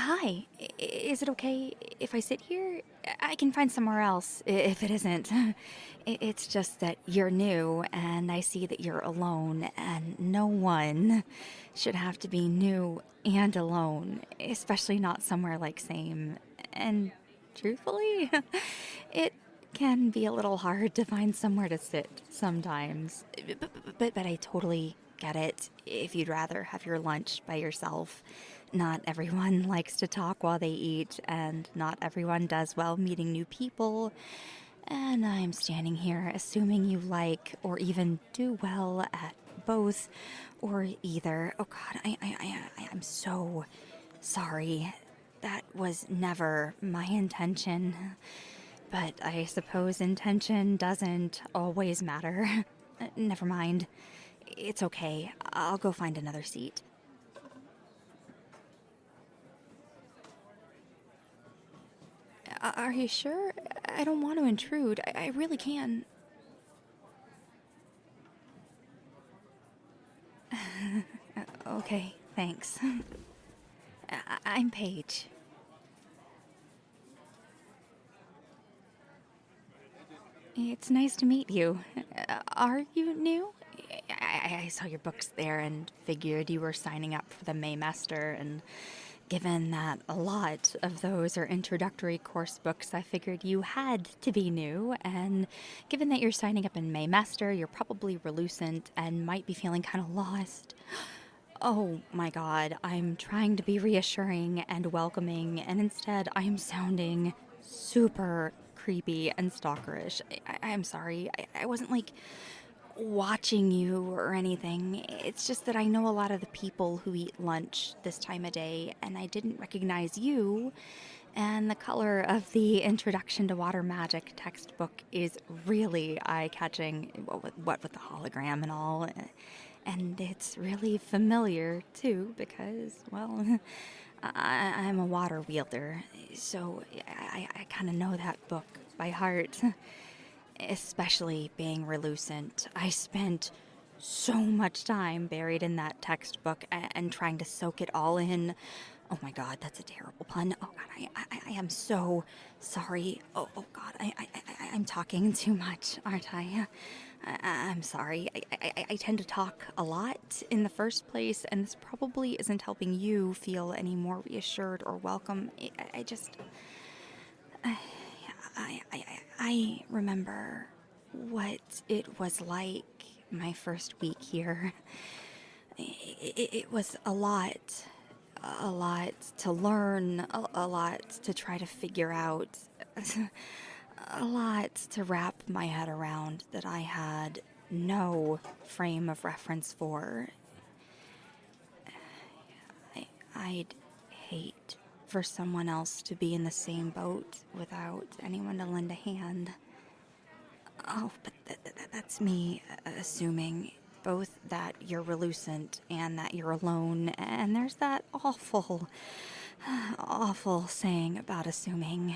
Hi. Is it okay if I sit here? I can find somewhere else if it isn't. It's just that you're new and I see that you're alone, and no one should have to be new and alone, especially not somewhere like Same. And truthfully, it can be a little hard to find somewhere to sit sometimes. But I totally get it if you'd rather have your lunch by yourself. Not everyone likes to talk while they eat, and not everyone does well meeting new people. And I'm standing here assuming you like or even do well at both or either. Oh God, I'm so sorry. That was never my intention. But I suppose intention doesn't always matter. Never mind. It's okay. I'll go find another seat. Are you sure? I don't want to intrude. I really can. Okay, thanks. I'm Paige. It's nice to meet you. Are you new? I saw your books there and figured you were signing up for the Maymester, and given that a lot of those are introductory course books, I figured you had to be new, and given that you're signing up in Maymester, you're probably Relucent and might be feeling kind of lost. Oh my god, I'm trying to be reassuring and welcoming, and instead I'm sounding super creepy and stalkerish. I'm sorry. I wasn't like watching you or anything. It's just that I know a lot of the people who eat lunch this time of day, and I didn't recognize you. And the color of the Introduction to Water Magic textbook is really eye catching, what with the hologram and all. And it's really familiar too, because, well, I'm a water wielder, so I kind of know that book by heart. Especially being Relucent. I spent so much time buried in that textbook and trying to soak it all in. Oh my god, that's a terrible pun. Oh god, I am so sorry. Oh god, I'm talking too much, aren't I? I'm sorry. I tend to talk a lot in the first place, and this probably isn't helping you feel any more reassured or welcome. I just. I remember what it was like my first week here. It was a lot to learn, a lot to try to figure out, a lot to wrap my head around that I had no frame of reference for. I'd hate for someone else to be in the same boat without anyone to lend a hand. Oh, but that's me assuming both that you're Relucent and that you're alone, and there's that awful, awful saying about assuming.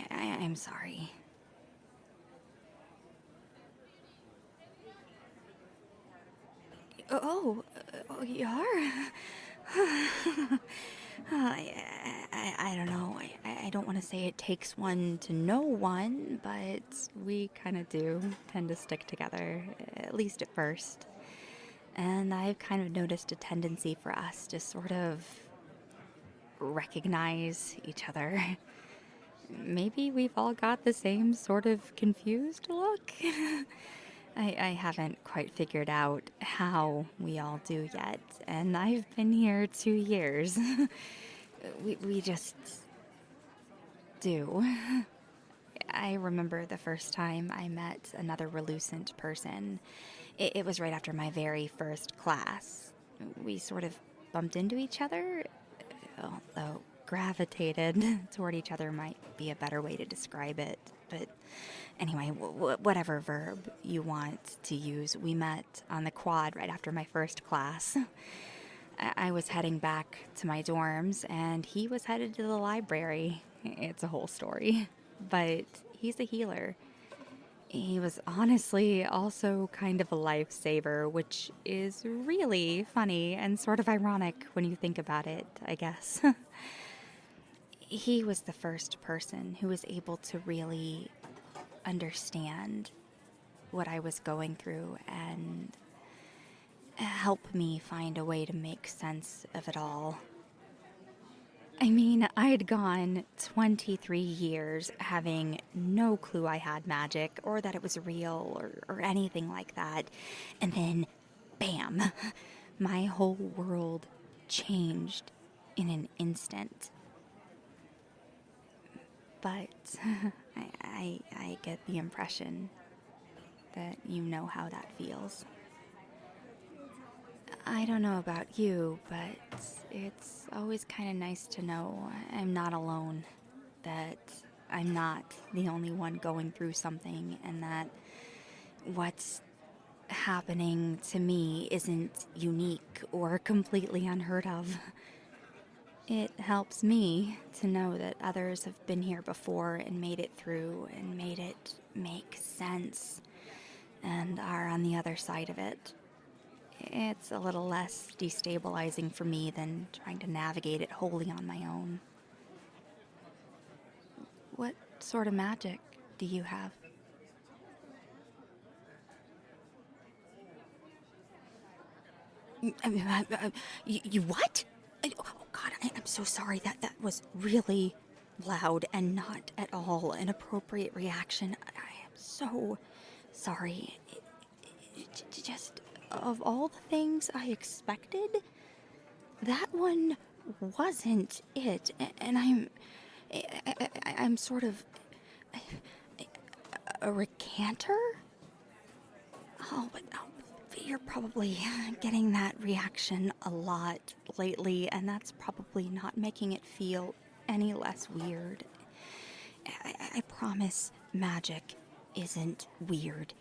I'm sorry. Oh, you are? I don't know. I don't want to say it takes one to know one, but we kind of do tend to stick together, at least at first. And I've kind of noticed a tendency for us to sort of recognize each other. Maybe we've all got the same sort of confused look. I haven't quite figured out how we all do yet, and I've been here 2 years. We just do. I remember the first time I met another Relucent person. It was right after my very first class. We sort of bumped into each other, although gravitated toward each other might be a better way to describe it. But anyway, whatever verb you want to use, we met on the quad right after my first class. I was heading back to my dorms, and he was headed to the library. It's a whole story. But he's a healer. He was honestly also kind of a lifesaver, which is really funny and sort of ironic when you think about it, I guess. He was the first person who was able to really understand what I was going through and help me find a way to make sense of it all. I mean, I had gone 23 years having no clue I had magic or that it was real or anything like that. And then, bam, my whole world changed in an instant. But I get the impression that you know how that feels. I don't know about you, but it's always kind of nice to know I'm not alone, that I'm not the only one going through something, and that what's happening to me isn't unique or completely unheard of. It helps me to know that others have been here before and made it through and made it make sense and are on the other side of it. It's a little less destabilizing for me than trying to navigate it wholly on my own. What sort of magic do you have? You what? Oh God, I'm so sorry. That was really loud and not at all an appropriate reaction. I am so sorry. Just of all the things I expected, that one wasn't it. And I'm sort of a recanter. Oh, you're probably getting that reaction a lot lately, and that's probably not making it feel any less weird. I promise magic isn't weird,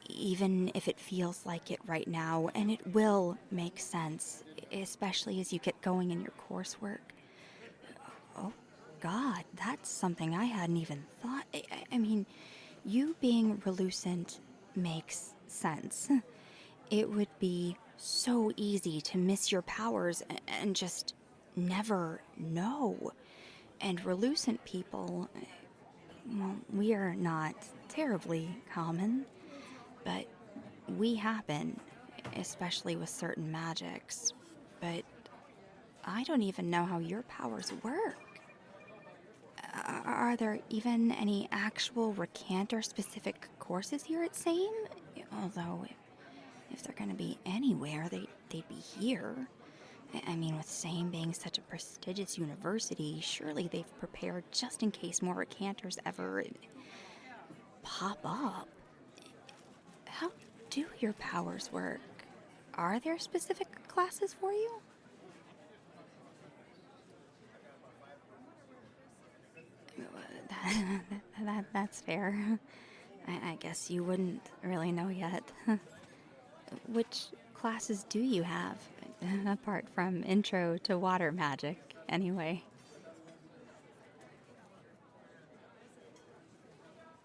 even if it feels like it right now, and it will make sense, especially as you get going in your coursework. Oh, God, that's something I hadn't even thought. I mean, you being Relucent makes sense. It would be so easy to miss your powers and just never know. And Relucent people, well, we are not terribly common, but we happen, especially with certain magics. But I don't even know how your powers work. Are there even any actual recanter specific courses here at Same? Although, if they're going to be anywhere, they'd be here. I mean, with Same being such a prestigious university, surely they've prepared just in case more recanters ever pop up. How do your powers work? Are there specific classes for you? That's fair. I guess you wouldn't really know yet. Which classes do you have, apart from intro to water magic, anyway?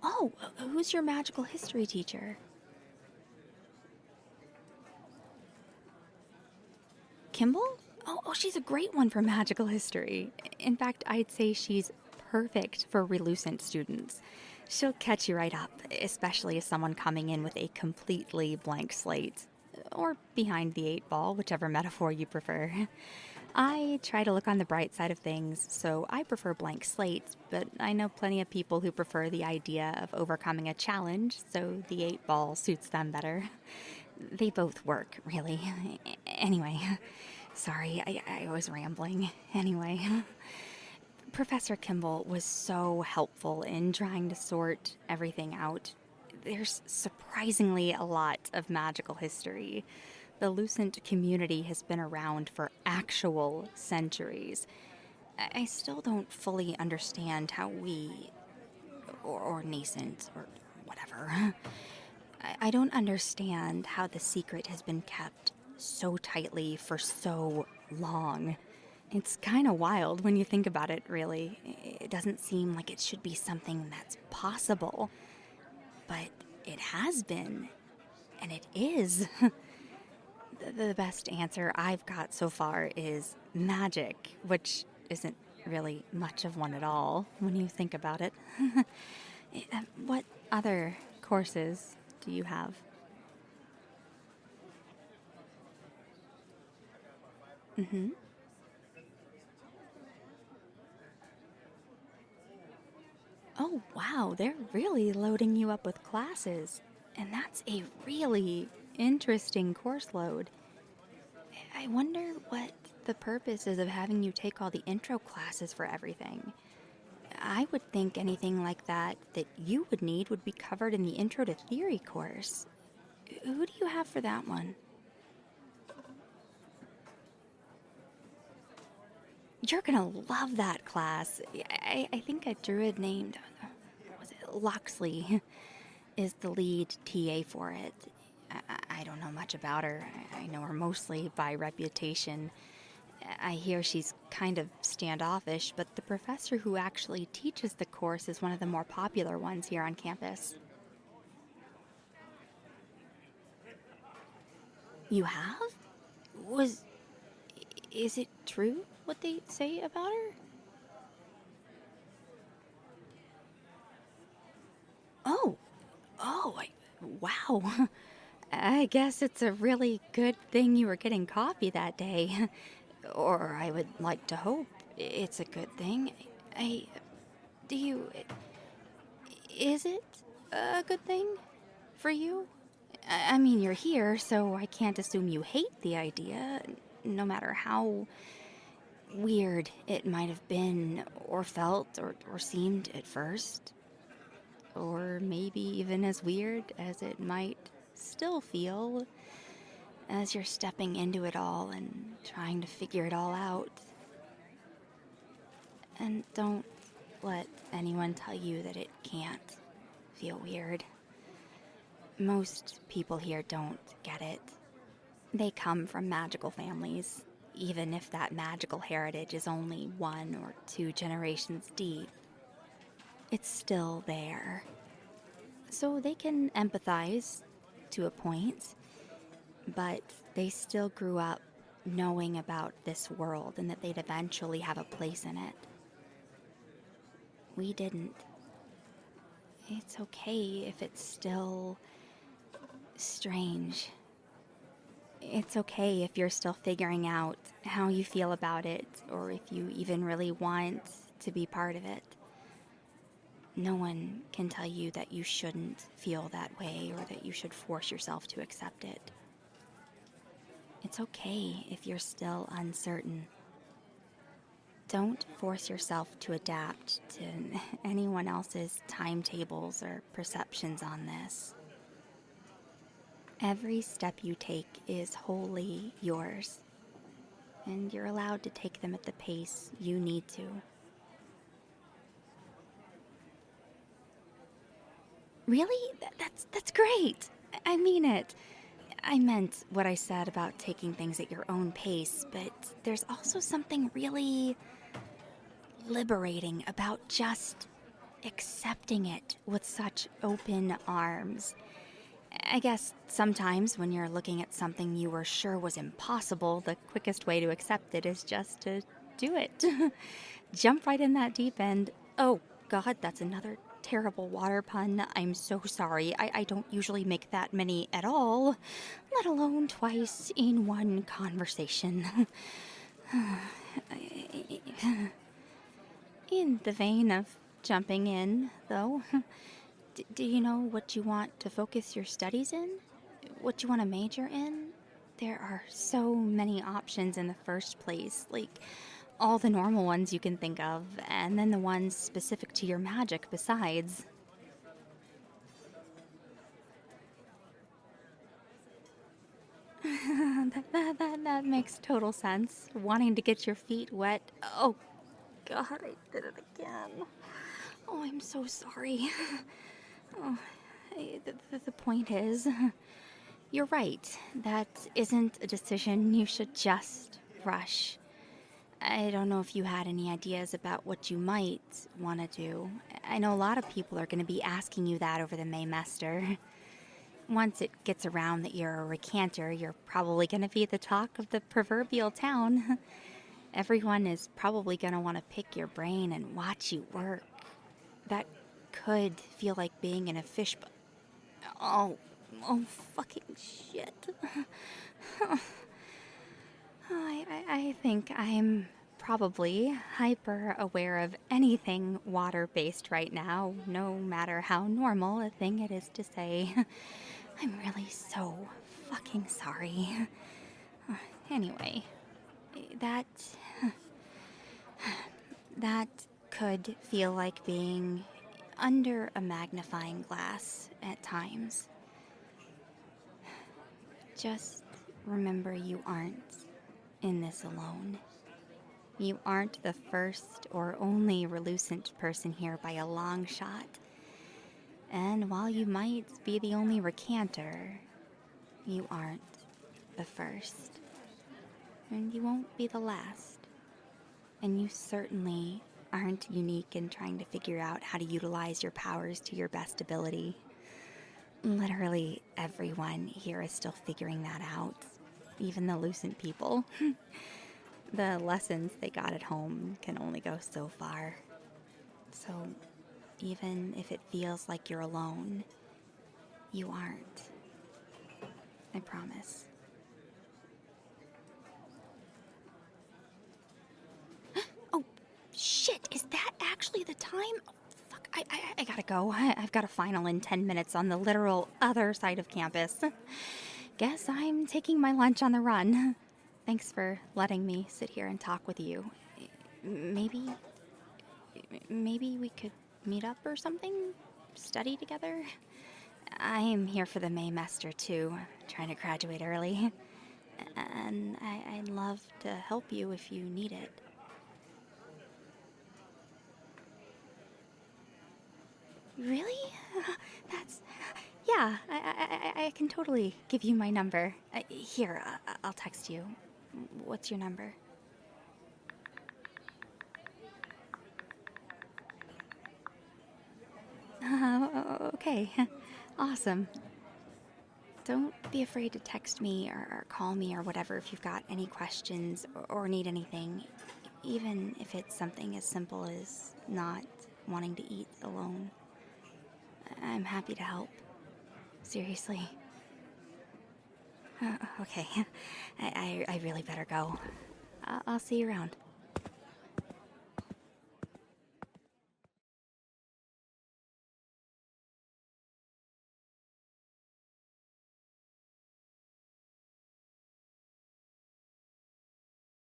Oh, who's your magical history teacher? Kimball? Oh, she's a great one for magical history. In fact, I'd say she's perfect for Relucent students. She'll catch you right up, especially as someone coming in with a completely blank slate. Or behind the eight ball, whichever metaphor you prefer. I try to look on the bright side of things, so I prefer blank slates, but I know plenty of people who prefer the idea of overcoming a challenge, so the eight ball suits them better. They both work, really. Anyway, sorry, I was rambling. Anyway, Professor Kimball was so helpful in trying to sort everything out. There's surprisingly a lot of magical history. The Lucent community has been around for actual centuries. I still don't fully understand how we, or nascent, or whatever, I don't understand how the secret has been kept so tightly for so long. It's kind of wild when you think about it, really. It doesn't seem like it should be something that's possible. But it has been, and it is. The best answer I've got so far is magic, which isn't really much of one at all when you think about it. What other courses do you have? Mm-hmm. Oh, wow, they're really loading you up with classes. And that's a really interesting course load. I wonder what the purpose is of having you take all the intro classes for everything. I would think anything like that you would need would be covered in the Intro to Theory course. Who do you have for that one? You're gonna love that class. I think a druid named, was it Loxley, is the lead TA for it. I don't know much about her. I know her mostly by reputation. I hear she's kind of standoffish, but the professor who actually teaches the course is one of the more popular ones here on campus. You have? Was. Is it true what they say about her? Oh, wow. I guess it's a really good thing you were getting coffee that day. Or I would like to hope it's a good thing. I. Do you. Is it a good thing for you? I mean, you're here, so I can't assume you hate the idea, no matter how weird it might have been, or felt, or seemed at first. Or maybe even as weird as it might still feel as you're stepping into it all and trying to figure it all out. And don't let anyone tell you that it can't feel weird. Most people here don't get it. They come from magical families, even if that magical heritage is only 1 or 2 generations deep. It's still there. So they can empathize to a point, but they still grew up knowing about this world and that they'd eventually have a place in it. We didn't. It's okay if it's still strange. It's okay if you're still figuring out how you feel about it, or if you even really want to be part of it. No one can tell you that you shouldn't feel that way or that you should force yourself to accept it. It's okay if you're still uncertain. Don't force yourself to adapt to anyone else's timetables or perceptions on this. Every step you take is wholly yours, and you're allowed to take them at the pace you need to. Really? That's great. I mean it. I meant what I said about taking things at your own pace, but there's also something really liberating about just accepting it with such open arms. I guess sometimes when you're looking at something you were sure was impossible, the quickest way to accept it is just to do it. Jump right in that deep end. Oh, God, that's another terrible water pun. I'm so sorry. I don't usually make that many at all, let alone twice in one conversation. In the vein of jumping in, though, do you know what you want to focus your studies in? What you want to major in? There are so many options in the first place, like all the normal ones you can think of, and then the ones specific to your magic besides. That makes total sense. Wanting to get your feet wet. Oh, God, I did it again. Oh, I'm so sorry. Oh, the point is, you're right. That isn't a decision you should just rush. I don't know if you had any ideas about what you might want to do. I know a lot of people are going to be asking you that over the Maymester. Once it gets around that you're a recanter, you're probably gonna be the talk of the proverbial town. Everyone is probably gonna want to pick your brain and watch you work. That could feel like being in a fishbowl. Oh, oh, fucking shit. I think I'm probably hyper aware of anything water based right now, no matter how normal a thing it is to say. I'm really so fucking sorry. Anyway, that. That could feel like being under a magnifying glass at times. Just remember you aren't in this alone. You aren't the first or only Relucent person here by a long shot. And while you might be the only recanter, you aren't the first. And you won't be the last. And you certainly aren't unique in trying to figure out how to utilize your powers to your best ability. Literally everyone here is still figuring that out. Even the Lucent people. The lessons they got at home can only go so far. So even if it feels like you're alone, you aren't. I promise. Oh, shit, is that actually the time? Oh, fuck, I gotta go. I've got a final in 10 minutes on the literal other side of campus. Guess I'm taking my lunch on the run. Thanks for letting me sit here and talk with you. Maybe we could meet up or something? Study together? I am here for the Maymester too, trying to graduate early. And I'd love to help you if you need it. Really? That's... Yeah, I can totally give you my number. Here, I'll text you. What's your number? Okay. Awesome. Don't be afraid to text me or call me or whatever if you've got any questions or need anything, even if it's something as simple as not wanting to eat alone. I'm happy to help. Seriously. Okay. I really better go. I'll see you around.